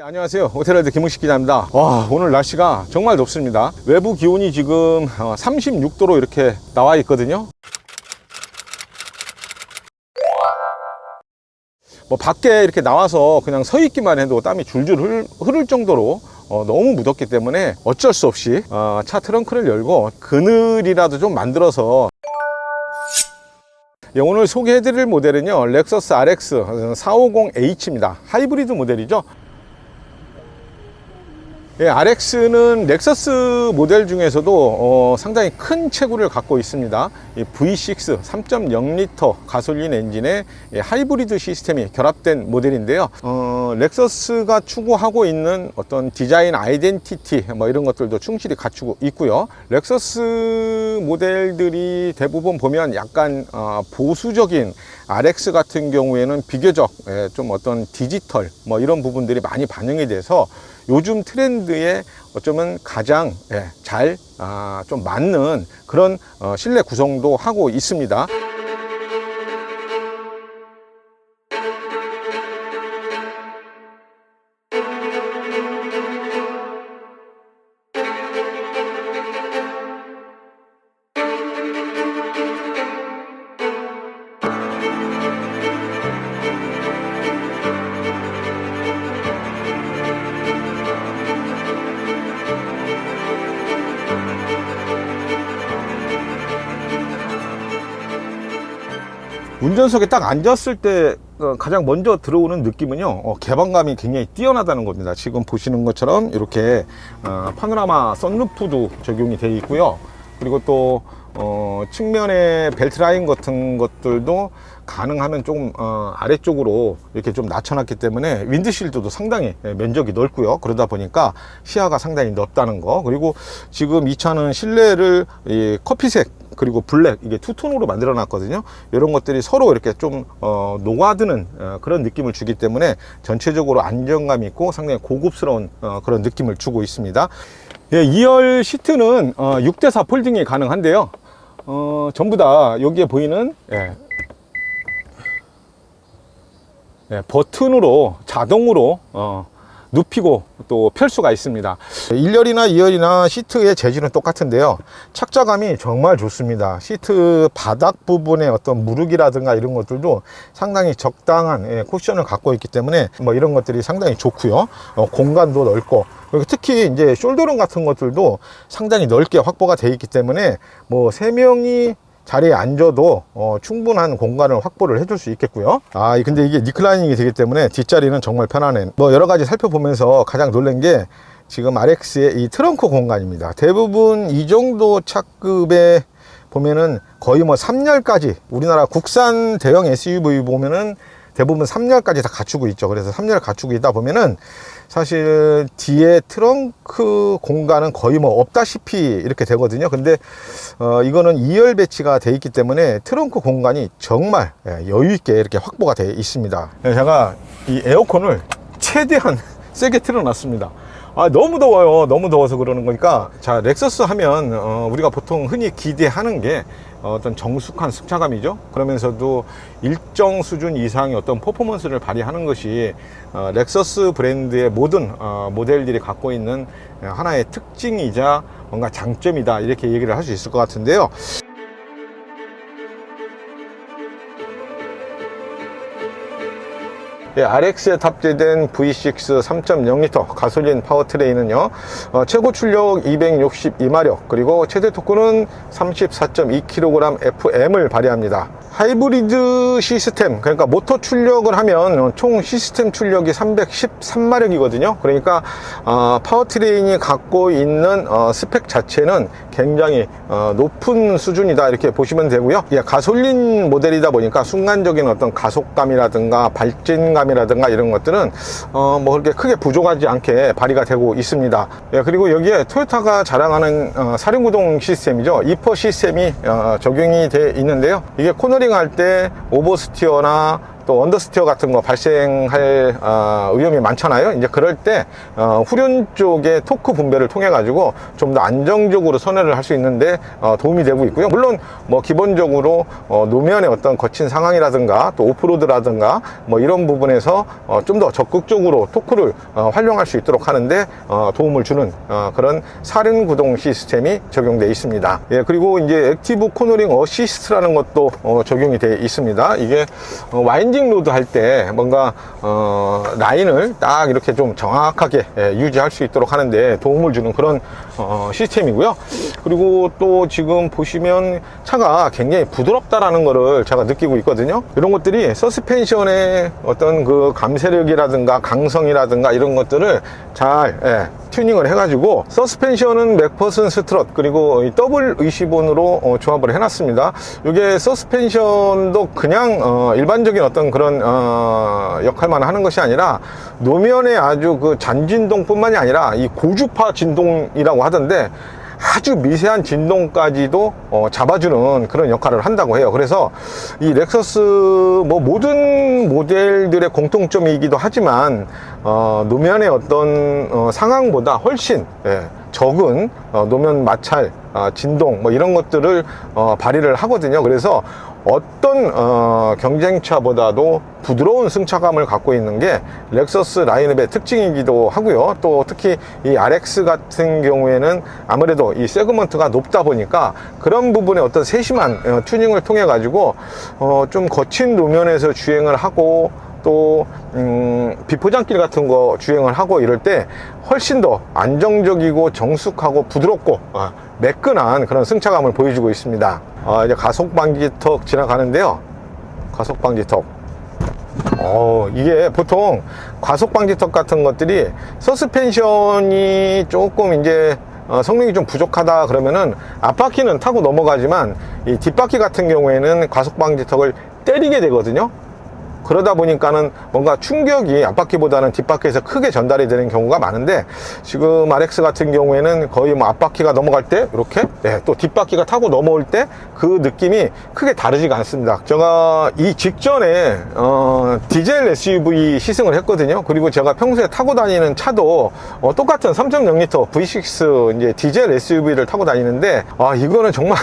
안녕하세요, 오테라이더 김웅식 기자입니다. 오늘 날씨가 정말 덥습니다. 외부 기온이 지금 36도로 이렇게 나와 있거든요. 밖에 이렇게 나와서 그냥 서 있기만 해도 땀이 줄줄 흐를 정도로 너무 묻었기 때문에 어쩔 수 없이 차 트렁크를 열고 그늘이라도 좀 만들어서, 오늘 소개해드릴 모델은요, 렉서스 RX 450H입니다. 하이브리드 모델이죠. RX는 렉서스 모델 중에서도 상당히 큰 체구를 갖고 있습니다. V6 3.0L 가솔린 엔진에 하이브리드 시스템이 결합된 모델인데요. 렉서스가 추구하고 있는 어떤 디자인 아이덴티티 이런 것들도 충실히 갖추고 있고요. 렉서스 모델들이 대부분 보면 약간 보수적인, RX 같은 경우에는 비교적 좀 어떤 디지털 이런 부분들이 많이 반영이 돼서 요즘 트렌드에 어쩌면 가장 잘 좀 맞는 그런 실내 구성도 하고 있습니다. 운전석에 딱 앉았을 때 가장 먼저 들어오는 느낌은요, 개방감이 굉장히 뛰어나다는 겁니다. 지금 보시는 것처럼 이렇게 파노라마 선루프도 적용이 되어 있고요. 그리고 또 측면에 벨트 라인 같은 것들도 가능하면 조금 아래쪽으로 이렇게 좀 낮춰놨기 때문에 윈드실드도 상당히 면적이 넓고요. 그러다 보니까 시야가 상당히 넓다는 거. 그리고 지금 이 차는 실내를 커피색 그리고 블랙, 이게 투톤으로 만들어 놨거든요. 이런 것들이 서로 이렇게 좀 녹아드는 그런 느낌을 주기 때문에 전체적으로 안정감 있고 상당히 고급스러운 그런 느낌을 주고 있습니다. 2열 시트는 6대4 폴딩이 가능한데요. 전부 다 여기에 보이는 버튼으로 자동으로 눕히고 또 펼 수가 있습니다. 1열이나 2열이나 시트의 재질은 똑같은데요, 착자감이 정말 좋습니다. 시트 바닥 부분의 어떤 무르기라든가 이런 것들도 상당히 적당한 쿠션을 갖고 있기 때문에 이런 것들이 상당히 좋고요. 공간도 넓고, 그리고 특히 이제 숄더룸 같은 것들도 상당히 넓게 확보가 되어 있기 때문에 3명이 자리에 앉아도 충분한 공간을 확보를 해줄 수 있겠고요. 근데 이게 리클라이닝이 되기 때문에 뒷자리는 정말 편안해. 여러 가지 살펴보면서 가장 놀란 게 지금 RX의 이 트렁크 공간입니다. 대부분 이 정도 차급에 보면은 거의 3열까지, 우리나라 국산 대형 SUV 보면은 대부분 3열까지 다 갖추고 있죠. 그래서 3열 갖추고 있다 보면은 사실 뒤에 트렁크 공간은 거의 없다시피 이렇게 되거든요. 근데 이거는 2열 배치가 돼 있기 때문에 트렁크 공간이 정말 여유 있게 이렇게 확보가 되어 있습니다. 제가 이 에어컨을 최대한 세게 틀어 놨습니다. 너무 더워요. 너무 더워서 그러는 거니까. 자, 렉서스 하면 우리가 보통 흔히 기대하는 게 어떤 정숙한 승차감이죠. 그러면서도 일정 수준 이상의 어떤 퍼포먼스를 발휘하는 것이 렉서스 브랜드의 모든 모델들이 갖고 있는 하나의 특징이자 뭔가 장점이다, 이렇게 얘기를 할 수 있을 것 같은데요. RX에 탑재된 V6 3.0L 가솔린 파워트레인은요, 최고 출력 262마력, 그리고 최대 토크는 34.2kg FM을 발휘합니다. 하이브리드 시스템, 그러니까 모터 출력을 하면 총 시스템 출력이 313마력이거든요. 그러니까 파워트레인이 갖고 있는 스펙 자체는 굉장히 높은 수준이다, 이렇게 보시면 되고요. 가솔린 모델이다 보니까 순간적인 어떤 가속감이라든가 발진감이라든가 이런 것들은 그렇게 크게 부족하지 않게 발휘가 되고 있습니다. 그리고 여기에 토요타가 자랑하는 사륜구동 시스템이죠. 이퍼 시스템이 적용이 되어 있는데요. 이게 코너링 할 때 오버스티어나 또 언더스티어 같은 거 발생할 위험이 많잖아요. 이제 그럴 때 후륜 쪽의 토크 분배를 통해 가지고 좀 더 안정적으로 선회를 할 수 있는데 도움이 되고 있고요. 물론 뭐 기본적으로 노면의 어떤 거친 상황이라든가 또 오프로드라든가 뭐 이런 부분에서 좀 더 적극적으로 토크를 활용할 수 있도록 하는데 도움을 주는 그런 사륜 구동 시스템이 적용되어 있습니다. 예, 그리고 이제 액티브 코너링 어시스트라는 것도 적용이 되어 있습니다. 이게 와인딩 로드 할 때 뭔가 라인을 딱 이렇게 좀 정확하게 유지할 수 있도록 하는데 도움을 주는 그런 시스템이고요. 그리고 또 지금 보시면 차가 굉장히 부드럽다라는 거를 제가 느끼고 있거든요. 이런 것들이 서스펜션의 어떤 그 감쇄력이라든가 강성이라든가 이런 것들을 잘 튜닝을 해가지고 서스펜션은 맥퍼슨 스트럿 그리고 더블 의시본으로 조합을 해놨습니다. 이게 서스펜션도 그냥 일반적인 어떤 그런 역할만 하는 것이 아니라 노면의 아주 그 잔진동 뿐만이 아니라 이 고주파 진동이라고 하던데 아주 미세한 진동까지도 잡아주는 그런 역할을 한다고 해요. 그래서 이 렉서스 뭐 모든 모델들의 공통점이기도 하지만 노면의 어떤 상황보다 훨씬 적은 노면 마찰, 진동 뭐 이런 것들을 발휘를 하거든요. 그래서 어떤 경쟁차보다도 부드러운 승차감을 갖고 있는 게 렉서스 라인업의 특징이기도 하고요. 또 특히 이 RX 같은 경우에는 아무래도 이 세그먼트가 높다 보니까 그런 부분에 어떤 세심한 튜닝을 통해 가지고 좀 거친 노면에서 주행을 하고 또 비포장길 같은 거 주행을 하고 이럴 때 훨씬 더 안정적이고 정숙하고 부드럽고 매끈한 그런 승차감을 보여주고 있습니다. 이제 가속방지턱 지나가는데요. 가속방지턱. 이게 보통 가속방지턱 같은 것들이 서스펜션이 조금 이제 성능이 좀 부족하다 그러면은 앞바퀴는 타고 넘어가지만 이 뒷바퀴 같은 경우에는 가속방지턱을 때리게 되거든요. 그러다 보니까는 뭔가 충격이 앞바퀴보다는 뒷바퀴에서 크게 전달이 되는 경우가 많은데 지금 RX 같은 경우에는 거의 뭐 앞바퀴가 넘어갈 때 이렇게 또 뒷바퀴가 타고 넘어올 때 그 느낌이 크게 다르지가 않습니다. 제가 이 직전에 디젤 SUV 시승을 했거든요. 그리고 제가 평소에 타고 다니는 차도 똑같은 3.0L V6 이제 디젤 SUV를 타고 다니는데 이거는 정말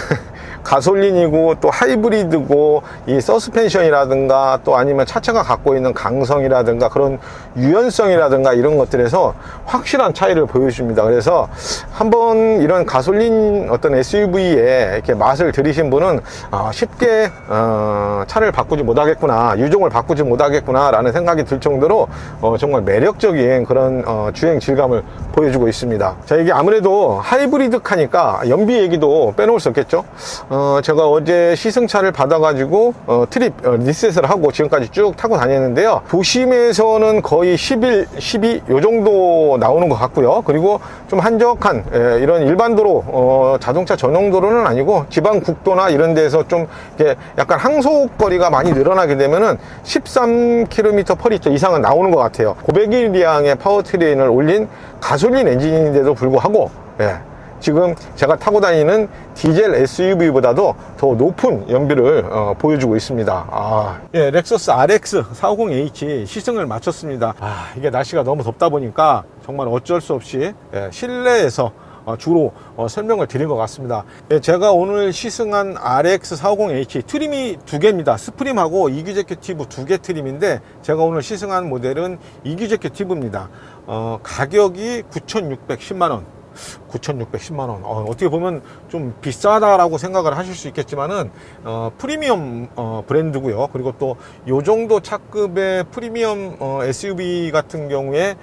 가솔린이고 또 하이브리드고 이 서스펜션이라든가 또 아니면 차체가 갖고 있는 강성이라든가 그런 유연성이라든가 이런 것들에서 확실한 차이를 보여줍니다. 그래서 한번 이런 가솔린 어떤 SUV에 이렇게 맛을 들이신 분은 쉽게 차를 바꾸지 못하겠구나, 유종을 바꾸지 못하겠구나 라는 생각이 들 정도로 정말 매력적인 그런 주행 질감을 보여주고 있습니다. 자, 이게 아무래도 하이브리드 카니까 연비 얘기도 빼놓을 수 없겠죠. 제가 어제 시승차를 받아가지고 트립 리셋을 하고 지금까지 쭉 타고 다녔는데요. 도심에서는 거의 11, 12 요 정도 나오는 것 같고요. 그리고 좀 한적한 이런 일반 도로 자동차 전용 도로는 아니고 지방 국도나 이런 데서 좀 약간 항속거리가 많이 늘어나게 되면은 13km/리터 이상은 나오는 것 같아요. 501리앙의 파워트레인을 올린 가솔린 엔진인데도 불구하고 지금 제가 타고 다니는 디젤 SUV보다도 더 높은 연비를 보여주고 있습니다. 렉서스 RX 450h 시승을 마쳤습니다. 이게 날씨가 너무 덥다 보니까 정말 어쩔 수 없이 실내에서 주로 설명을 드린 것 같습니다. 제가 오늘 시승한 RX 450h 트림이 두 개입니다. 스프림하고 이규제큐티브 두 개 트림인데 제가 오늘 시승한 모델은 이규제큐티브입니다. 가격이 9,610만원 9,610만원. 어떻게 보면 좀 비싸다라고 생각을 하실 수 있겠지만은 프리미엄 브랜드고요. 그리고 또 요 정도 차급의 프리미엄 SUV 같은 경우에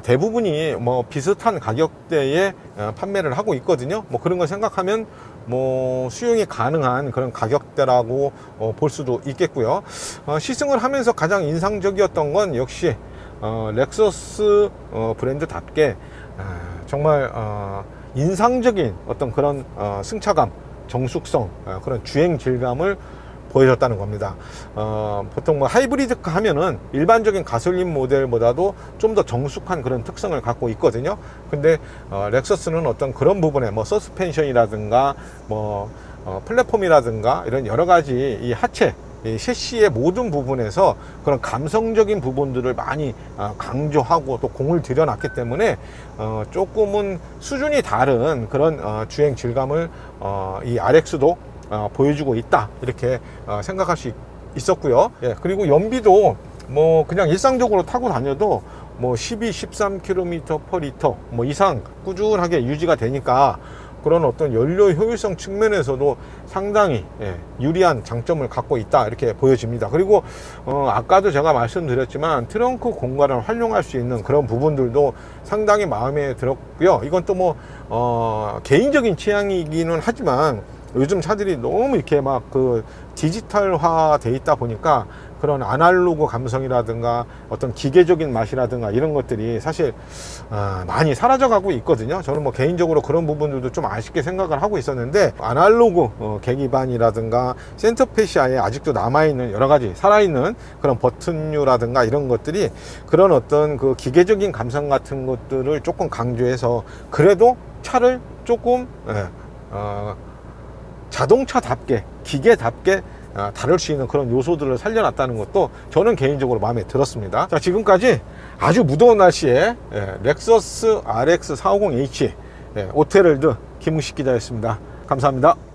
대부분이 뭐 비슷한 가격대에 판매를 하고 있거든요. 뭐 그런 걸 생각하면 뭐 수용이 가능한 그런 가격대라고 볼 수도 있겠고요. 시승을 하면서 가장 인상적이었던 건 역시 렉서스 브랜드답게 정말 인상적인 어떤 그런 승차감, 정숙성, 그런 주행 질감을 보여줬다는 겁니다. 보통 뭐 하이브리드카 하면은 일반적인 가솔린 모델보다도 좀 더 정숙한 그런 특성을 갖고 있거든요. 근데 렉서스는 어떤 그런 부분에 뭐 서스펜션이라든가 뭐 플랫폼이라든가 이런 여러 가지 이 하체 이 셰시의 모든 부분에서 그런 감성적인 부분들을 많이 강조하고 또 공을 들여놨기 때문에 조금은 수준이 다른 그런 주행 질감을 이 RX도 보여주고 있다, 이렇게 생각할 수 있었고요. 예, 그리고 연비도 뭐 그냥 일상적으로 타고 다녀도 뭐 12, 13km per 리터 뭐 이상 꾸준하게 유지가 되니까 그런 어떤 연료 효율성 측면에서도 상당히 유리한 장점을 갖고 있다, 이렇게 보여집니다. 그리고 아까도 제가 말씀드렸지만 트렁크 공간을 활용할 수 있는 그런 부분들도 상당히 마음에 들었고요. 이건 또 뭐 개인적인 취향이기는 하지만 요즘 차들이 너무 이렇게 막 그 디지털화 돼 있다 보니까 그런 아날로그 감성이라든가 어떤 기계적인 맛이라든가 이런 것들이 사실 많이 사라져 가고 있거든요. 저는 뭐 개인적으로 그런 부분들도 좀 아쉽게 생각을 하고 있었는데, 아날로그 계기반이라든가 센터페시아에 아직도 남아있는 여러 가지 살아있는 그런 버튼류라든가 이런 것들이 그런 어떤 그 기계적인 감성 같은 것들을 조금 강조해서 그래도 차를 조금 자동차답게 기계답게 다룰 수 있는 그런 요소들을 살려놨다는 것도 저는 개인적으로 마음에 들었습니다. 자, 지금까지 아주 무더운 날씨에 렉서스 RX 450H 오테럴드 김웅식 기자였습니다. 감사합니다.